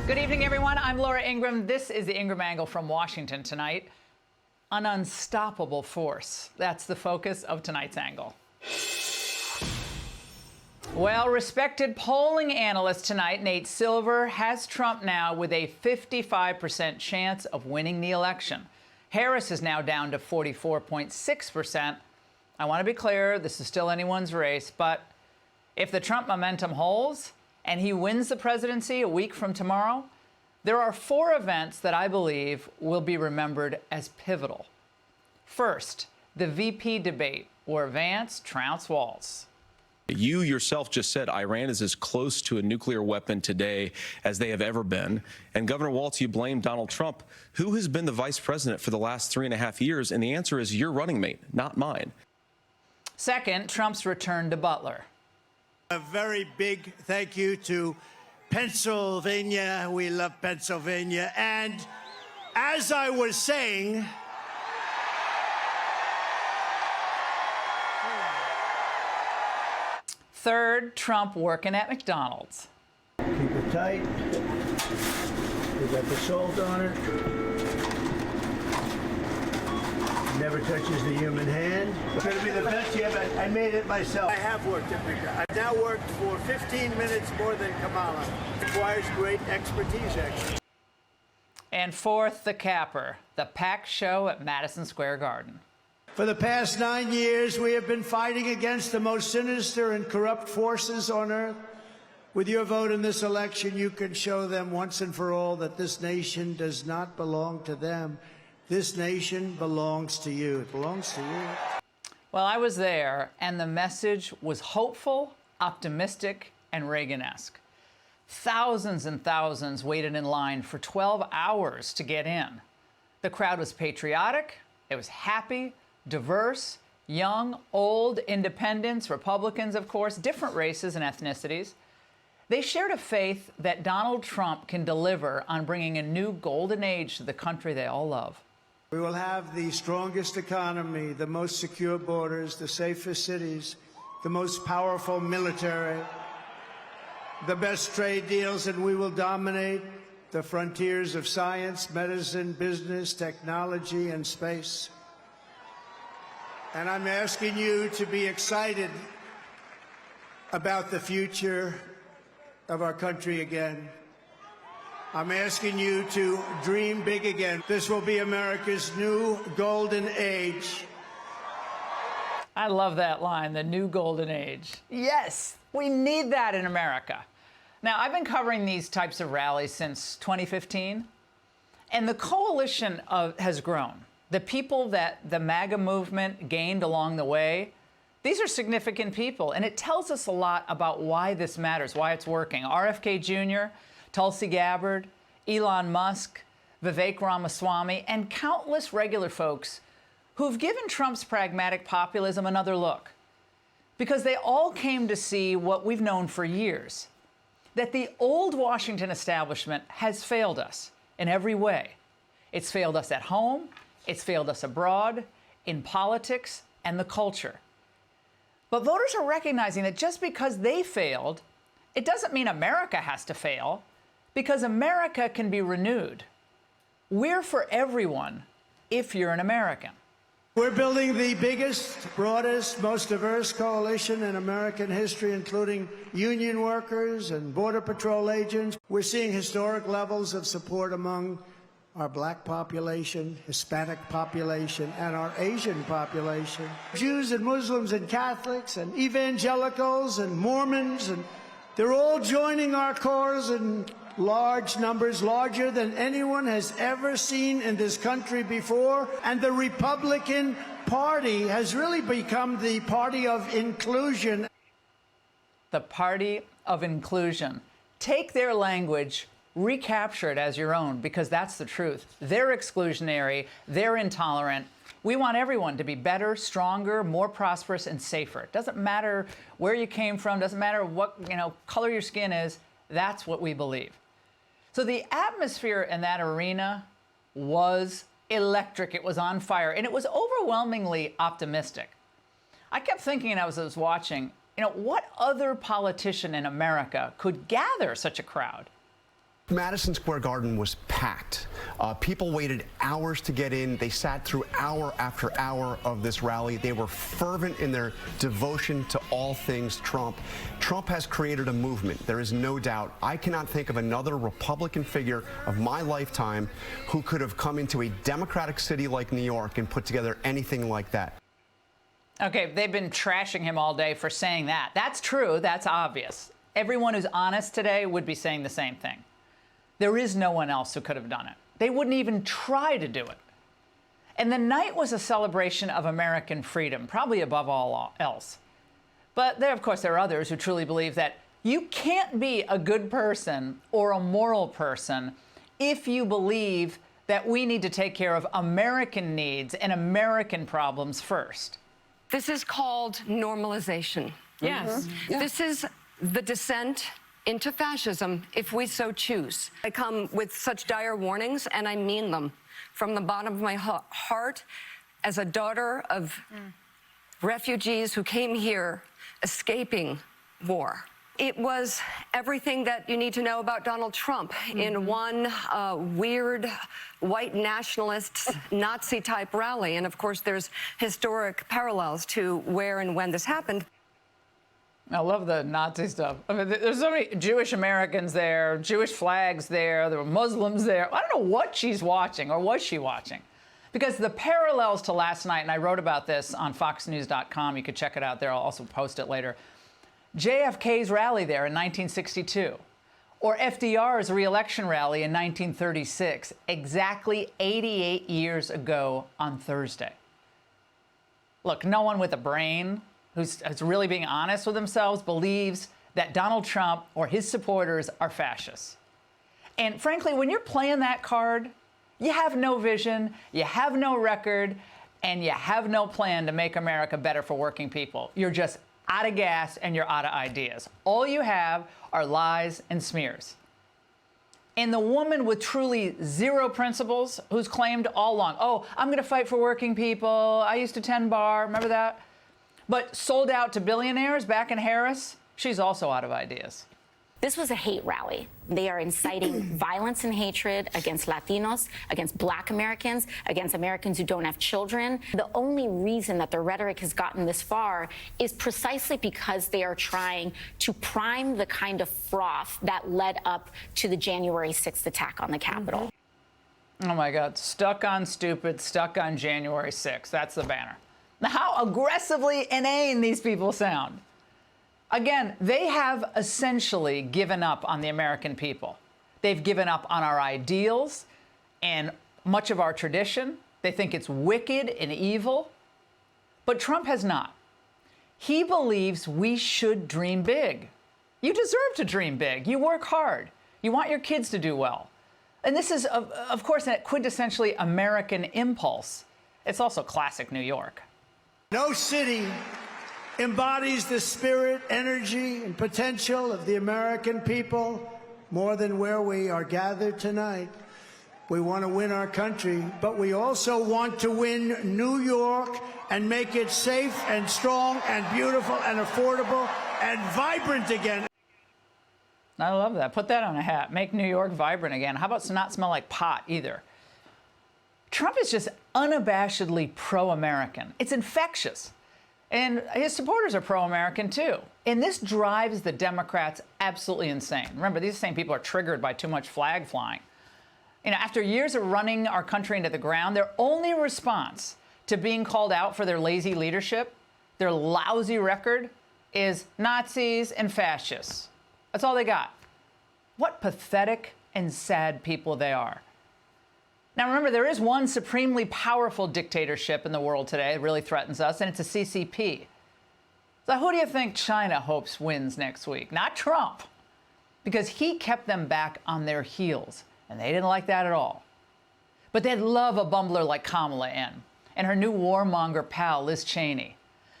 Good evening, everyone. I'm Laura Ingraham. This is the Ingraham Angle from Washington tonight. An unstoppable force. That's the focus of tonight's angle. Well, respected polling analyst tonight, Nate Silver, has Trump now with a 55% chance of winning the election. Harris is now down to 44.6%. I want to be clear, this is still anyone's race, but if the Trump momentum holds and he wins the presidency a week from tomorrow, there are 4 events that I believe will be remembered as pivotal. First, the VP debate, where Vance trounced Walz. You yourself just said Iran is as close to a nuclear weapon today as they have ever been. And Governor Walz, you blame Donald Trump. Who has been the vice president for the last 3.5 years? And the answer is your running mate, not mine. Second, Trump's return to Butler. A very big thank you to Pennsylvania. We love Pennsylvania. And as I was saying, third, Trump working at McDonald's. keep it tight. We got the salt on it. Never touches the human hand. It's going to be the best yet. I made it myself. I have worked at McDonald's. I've now worked for 15 minutes more than Kamala. It requires great expertise, actually. And fourth, the capper, the packed show at Madison Square Garden. For the past 9 years, we have been fighting against the most sinister and corrupt forces on earth. With your vote in this election, you can show them once and for all that this nation does not belong to them. This nation belongs to you. It belongs to you. Well, I was there, and the message was hopeful, optimistic, and Reagan-esque. Thousands and thousands waited in line for 12 hours to get in. The crowd was patriotic, it was happy, diverse, young, old, independents, Republicans, of course, different races and ethnicities. They shared a faith that Donald Trump can deliver on bringing a new golden age to the country they all love. We will have the strongest economy, the most secure borders, the safest cities, the most powerful military, the best trade deals, and we will dominate the frontiers of science, medicine, business, technology, and space. And I'm asking you to be excited about the future of our country again. I'm asking you to dream big again. This will be America's new golden age. I love that line, the new golden age. Yes, we need that in America. Now, I've been covering these types of rallies since 2015, and the coalition has grown. The people that the MAGA movement gained along the way, these are significant people, and it tells us a lot about why this matters, why it's working. RFK Jr., Tulsi Gabbard, Elon Musk, Vivek Ramaswamy, and countless regular folks who've given Trump's pragmatic populism another look. Because they all came to see what we've known for years, that the old Washington establishment has failed us in every way. It's failed us at home, it's failed us abroad, in politics, and the culture. But voters are recognizing that just because they failed, it doesn't mean America has to fail, because America can be renewed. We're for everyone if you're an American. We're building the biggest, broadest, most diverse coalition in American history, including union workers and Border Patrol agents. We're seeing historic levels of support among our Black population, Hispanic population, and our Asian population. Jews and Muslims and Catholics and evangelicals and Mormons, and they're all joining our cause in large numbers, larger than anyone has ever seen in this country before. And the Republican Party has really become the party of inclusion. The party of inclusion. Take their language, recapture it as your own, because that's the truth. They're exclusionary, they're intolerant. We want everyone to be better, stronger, more prosperous, and safer. It doesn't matter where you came from, doesn't matter what, color your skin is. That's what we believe. So the atmosphere in that arena was electric. It was on fire, and it was overwhelmingly optimistic. I kept thinking as I was watching, what other politician in America could gather such a crowd? Madison Square Garden was packed. People waited hours to get in. They sat through hour after hour of this rally. They were fervent in their devotion to all things Trump. Trump has created a movement. There is no doubt. I cannot think of another Republican figure of my lifetime who could have come into a Democratic city like New York and put together anything like that. Okay, they've been trashing him all day for saying that. That's true. That's obvious. Everyone who's honest today would be saying the same thing. There is no one else who could have done it. They wouldn't even try to do it. And the night was a celebration of American freedom, probably above all else. But there, of course, there are others who truly believe that you can't be a good person or a moral person if you believe that we need to take care of American needs and American problems first. This is called normalization. Yes. Mm-hmm. Yeah. This is the descent into fascism, if we so choose. I come with such dire warnings, and I mean them from the bottom of my heart as a daughter of refugees who came here escaping war. It was everything that you need to know about Donald Trump in one weird white nationalist Nazi-type rally. And of course, there's historic parallels to where and when this happened. I love the Nazi stuff. I mean, there's so many Jewish Americans there, Jewish flags there, there were Muslims there. I don't know what she's watching, or was she watching? Because the parallels to last night, and I wrote about this on foxnews.com, you could check it out there, I'll also post it later. JFK's rally there in 1962, or FDR's re-election rally in 1936, exactly 88 years ago on Thursday. Look, no one with a brain who's really being honest with themselves believes that Donald Trump or his supporters are fascists. And frankly, when you're playing that card, you have no vision, you have no record, and you have no plan to make America better for working people. You're just out of gas and you're out of ideas. All you have are lies and smears. And the woman with truly zero principles who's claimed all along, oh, I'm going to fight for working people. I used to tend bar. Remember that? But sold out to billionaires back in Harris, she's also out of ideas. This was a hate rally. They are inciting violence and hatred against Latinos, against Black Americans, against Americans who don't have children. The only reason that the rhetoric has gotten this far is precisely because they are trying to prime the kind of froth that led up to the January 6th attack on the Capitol. Oh my God, stuck on stupid, stuck on January 6th. That's the banner. Now, how aggressively inane these people sound. Again, they have essentially given up on the American people. They've given up on our ideals and much of our tradition. They think it's wicked and evil. But Trump has not. He believes we should dream big. You deserve to dream big. You work hard. You want your kids to do well. And this is, of course, a quintessentially American impulse. It's also classic New York. No city embodies the spirit, energy, and potential of the American people more than where we are gathered tonight. We want to win our country, but we also want to win New York and make it safe and strong and beautiful and affordable and vibrant again. I love that. Put that on a hat. Make New York vibrant again. How about not smell like pot either? Trump is just unabashedly pro-American. It's infectious. And his supporters are pro-American, too. And this drives the Democrats absolutely insane. Remember, these same people are triggered by too much flag flying. You know, after years of running our country into the ground, their only response to being called out for their lazy leadership, their lousy record, is Nazis and fascists. That's all they got. What pathetic and sad people they are. Now, remember, there is one supremely powerful dictatorship in the world today that really threatens us, and it's a CCP. So who do you think China hopes wins next week? Not Trump, because he kept them back on their heels, and they didn't like that at all. But they'd love a bumbler like Kamala in, and her new warmonger pal, Liz Cheney,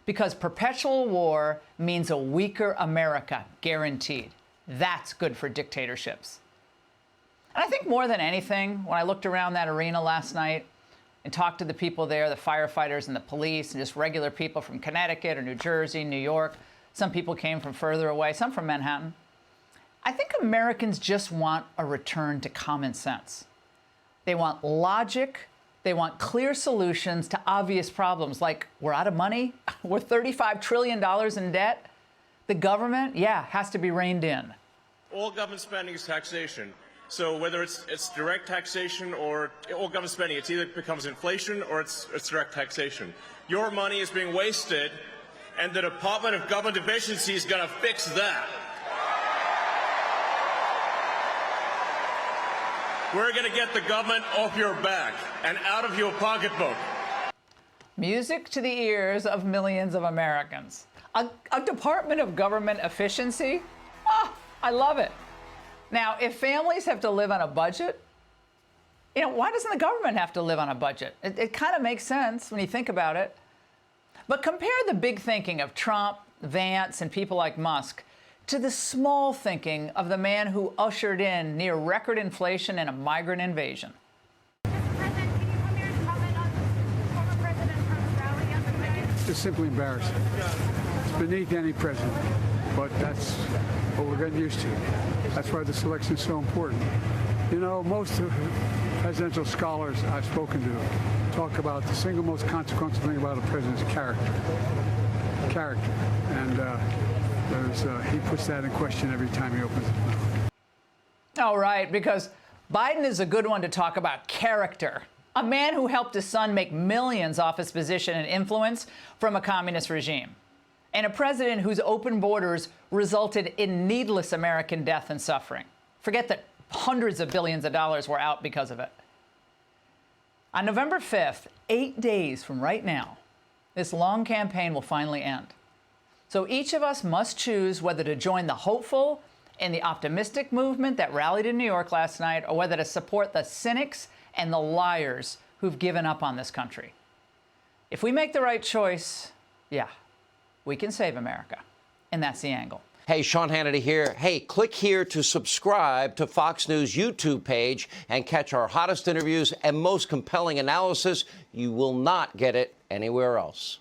because perpetual war means a weaker America, guaranteed. That's good for dictatorships. And I think more than anything, when I looked around that arena last night and talked to the people there, the firefighters and the police and just regular people from Connecticut or New Jersey, New York, some people came from further away, some from Manhattan, I think Americans just want a return to common sense. They want logic. They want clear solutions to obvious problems like we're out of money, we're $35 trillion in debt. The government, has to be reined in. All government spending is taxation. So whether it's direct taxation or all government spending, it either becomes inflation or it's direct taxation. Your money is being wasted, and the Department of Government Efficiency is going to fix that. We're going to get the government off your back and out of your pocketbook. Music to the ears of millions of Americans. A Department of Government Efficiency? Oh, I love it. Now, if families have to live on a budget, why doesn't the government have to live on a budget? It kind of makes sense when you think about it. But compare the big thinking of Trump, Vance, and people like Musk to the small thinking of the man who ushered in near record inflation and a migrant invasion. Mr. President, can you come here and comment on former President Trump's rally yesterday? It's simply embarrassing. It's beneath any president, but that's what we're getting used to. That's why this election is so important. Most of presidential scholars I've spoken to talk about the single most consequential thing about a president's character. Character. And he puts that in question every time he opens his mouth. Oh, right, because Biden is a good one to talk about character. A man who helped his son make millions off his position and influence from a communist regime. And a president whose open borders resulted in needless American death and suffering. Forget that hundreds of billions of dollars were out because of it. On November 5th, 8 days from right now, this long campaign will finally end. So each of us must choose whether to join the hopeful and the optimistic movement that rallied in New York last night, or whether to support the cynics and the liars who've given up on this country. If we make the right choice, we can save America. And that's The Angle. Hey, Sean Hannity here. Hey, click here to subscribe to Fox News YouTube page and catch our hottest interviews and most compelling analysis. You will not get it anywhere else.